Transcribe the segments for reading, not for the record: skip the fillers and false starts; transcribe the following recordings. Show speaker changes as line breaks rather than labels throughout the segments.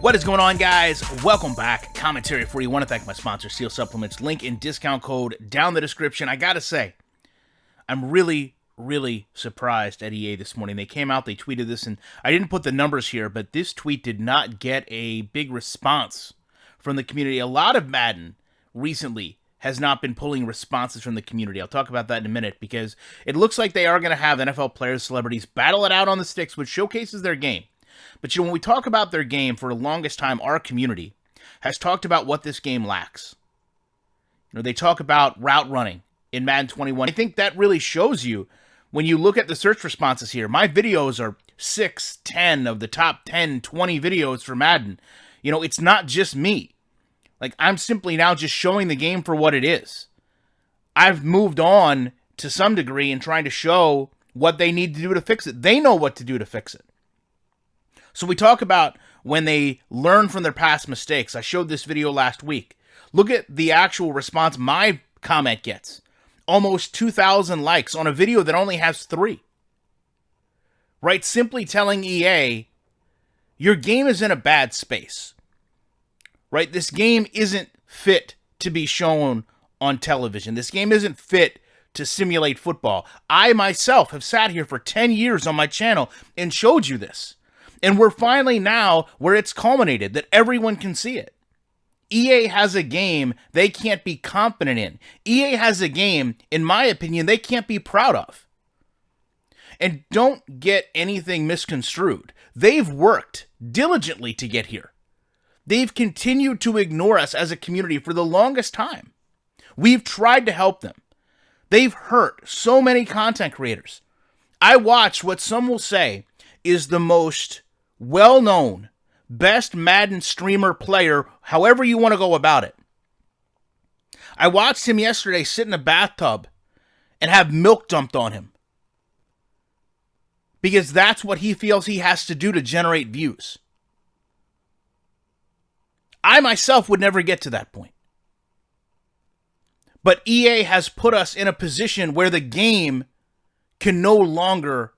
What is going on, guys? Welcome back. Commentary for you. Want to thank my sponsor, Steel Supplements. Link in discount code down the description. I gotta say, I'm really surprised at EA this morning. They came out, they tweeted this, and I didn't put the numbers here, but this tweet did not get a big response from the community. A lot of Madden recently has not been pulling responses from the community. I'll talk about that in a minute, because it looks like they are going to have NFL players, celebrities battle it out on the sticks, which showcases their game. But when we talk about their game, for the longest time, our community has talked about what this game lacks. They talk about route running in Madden 21. I think that really shows you when you look at the search responses here. My videos are 6, 10 of the top 10, 20 videos for Madden. It's not just me. I'm simply now just showing the game for what it is. I've moved on to some degree in trying to show what they need to do to fix it. They know what to do to fix it. So we talk about when they learn from their past mistakes. I showed this video last week. Look at the actual response my comment gets. Almost 2,000 likes on a video that only has 3. Right? Simply telling EA, your game is in a bad space. Right? This game isn't fit to be shown on television. This game isn't fit to simulate football. I myself have sat here for 10 years on my channel and showed you this. And we're finally now where it's culminated, that everyone can see it. EA has a game they can't be confident in. EA has a game, in my opinion, they can't be proud of. And don't get anything misconstrued. They've worked diligently to get here. They've continued to ignore us as a community for the longest time. We've tried to help them. They've hurt so many content creators. I watch what some will say is the most well-known, best Madden streamer player, however you want to go about it. I watched him yesterday sit in a bathtub and have milk dumped on him, because that's what he feels he has to do to generate views. I myself would never get to that point. But EA has put us in a position where the game can no longer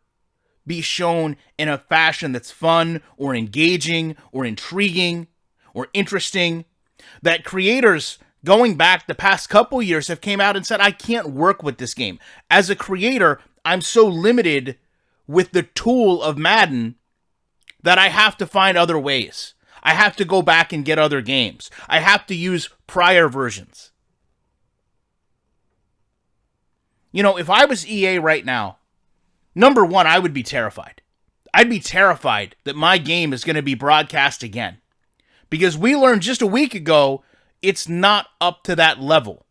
be shown in a fashion that's fun or engaging or intriguing or interesting. That creators going back the past couple years have came out and said, I can't work with this game. As a creator, I'm so limited with the tool of Madden that I have to find other ways. I have to go back and get other games. I have to use prior versions. If I was EA right now, number one, I would be terrified. I'd be terrified that my game is going to be broadcast again. Because we learned just a week ago, it's not up to that level.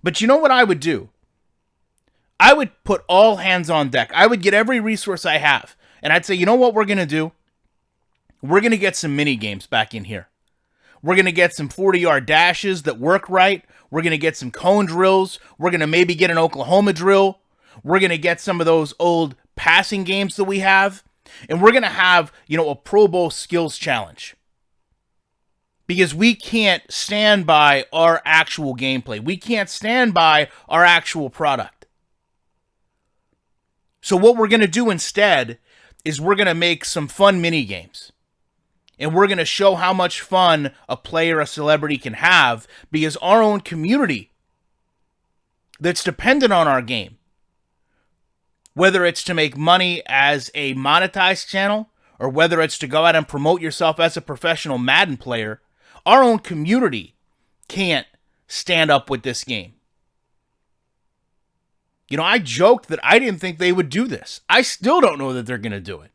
But you know what I would do? I would put all hands on deck. I would get every resource I have. And I'd say, you know what we're going to do? We're going to get some mini games back in here. We're going to get some 40-yard dashes that work right. We're going to get some cone drills. We're going to maybe get an Oklahoma drill. We're going to get some of those old passing games that we have. And we're going to have, a Pro Bowl skills challenge. Because we can't stand by our actual gameplay. We can't stand by our actual product. So what we're going to do instead is we're going to make some fun mini games. And we're going to show how much fun a player, a celebrity can have, because our own community that's dependent on our game, whether it's to make money as a monetized channel or whether it's to go out and promote yourself as a professional Madden player, our own community can't stand up with this game. I joked that I didn't think they would do this. I still don't know that they're going to do it.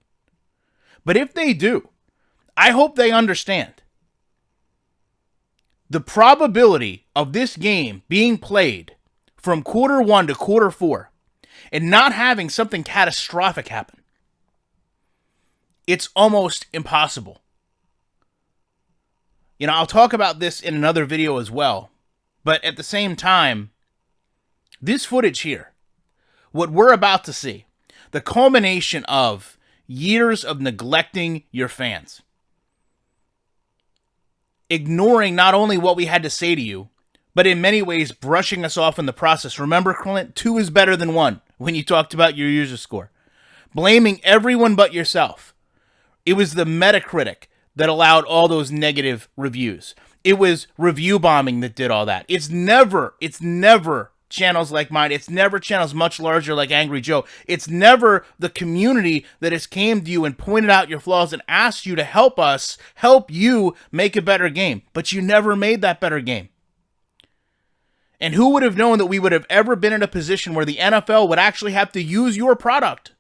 But if they do, I hope they understand. The probability of this game being played from quarter 1 to quarter 4 and not having something catastrophic happen, it's almost impossible. I'll talk about this in another video as well. But at the same time, this footage here, what we're about to see, the culmination of years of neglecting your fans. ignoring not only what we had to say to you, but in many ways brushing us off in the process. Remember, Clint, 2 is better than 1 when you talked about your user score. Blaming everyone but yourself. It was the Metacritic that allowed all those negative reviews. It was review bombing that did all that. It's never channels like mine. It's never channels much larger like Angry Joe. It's never the community that has came to you and pointed out your flaws and asked you to help us, help you make a better game. But you never made that better game. And who would have known that we would have ever been in a position where the NFL would actually have to use your product?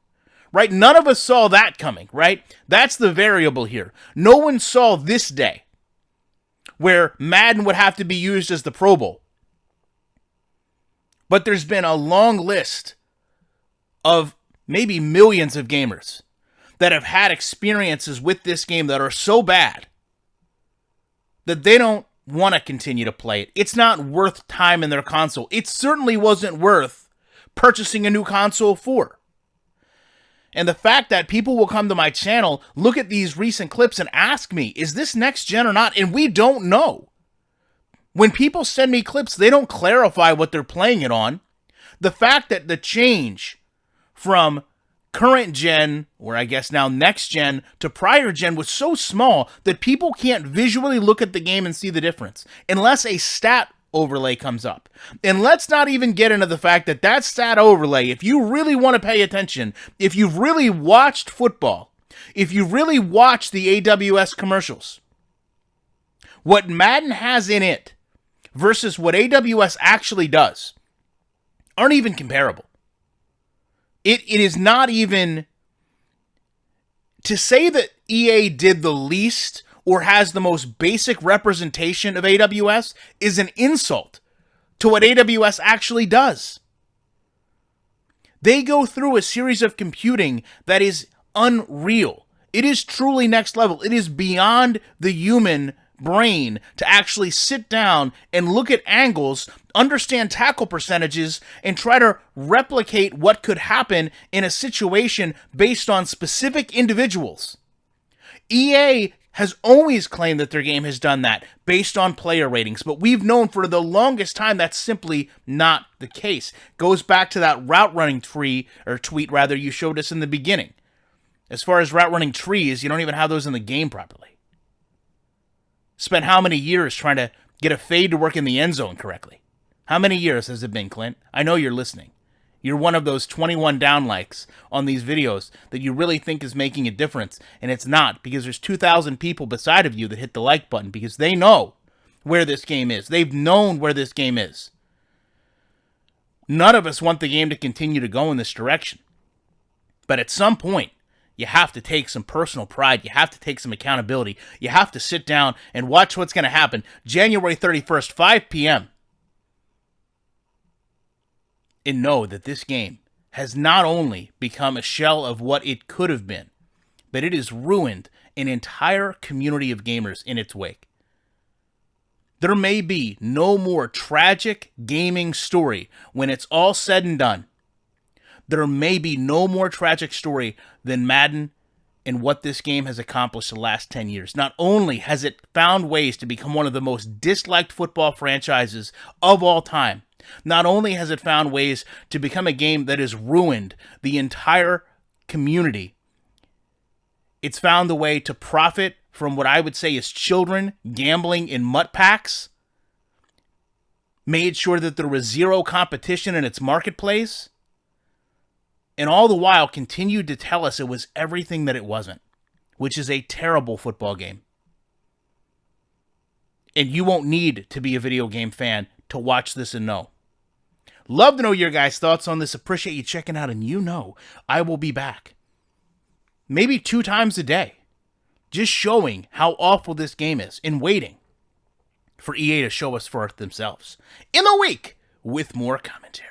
Right? None of us saw that coming, right? That's the variable here. No one saw this day where Madden would have to be used as the Pro Bowl. But there's been a long list of maybe millions of gamers that have had experiences with this game that are so bad that they don't want to continue to play it. It's not worth time in their console. It certainly wasn't worth purchasing a new console for. And the fact that people will come to my channel, look at these recent clips and ask me, is this next gen or not? And we don't know. When people send me clips, they don't clarify what they're playing it on. The fact that the change from current gen, or I guess now next gen, to prior gen was so small that people can't visually look at the game and see the difference unless a stat overlay comes up. And let's not even get into the fact that that stat overlay, if you really want to pay attention, if you've really watched football, if you've really watched the AWS commercials, what Madden has in it versus what AWS actually does aren't even comparable. It is not even, to say that EA did the least or has the most basic representation of AWS is an insult to what AWS actually does. They go through a series of computing that is unreal. It is truly next level. It is beyond the human brain to actually sit down and look at angles, understand tackle percentages, and try to replicate what could happen in a situation based on specific individuals. EA has always claimed that their game has done that based on player ratings, but we've known for the longest time that's simply not the case. Goes back to that route running tweet you showed us in the beginning. As far as route running trees, you don't even have those in the game properly. Spent how many years trying to get a fade to work in the end zone correctly? How many years has it been, Clint? I know you're listening. You're one of those 21 down likes on these videos that you really think is making a difference, and it's not, because there's 2,000 people beside of you that hit the like button because they know where this game is. They've known where this game is. None of us want the game to continue to go in this direction. But at some point, you have to take some personal pride. You have to take some accountability. You have to sit down and watch what's going to happen January 31st, 5 p.m., and know that this game has not only become a shell of what it could have been, but it has ruined an entire community of gamers in its wake. There may be no more tragic gaming story when it's all said and done. There may be no more tragic story than Madden and what this game has accomplished the last 10 years. Not only has it found ways to become one of the most disliked football franchises of all time, not only has it found ways to become a game that has ruined the entire community, it's found a way to profit from what I would say is children gambling in mutt packs, made sure that there was zero competition in its marketplace, and all the while continued to tell us it was everything that it wasn't, which is a terrible football game. And you won't need to be a video game fan to watch this and know. Love to know your guys' thoughts on this. Appreciate you checking out, and you know I will be back. Maybe 2 times a day. Just showing how awful this game is and waiting for EA to show us for it themselves in the week with more commentary.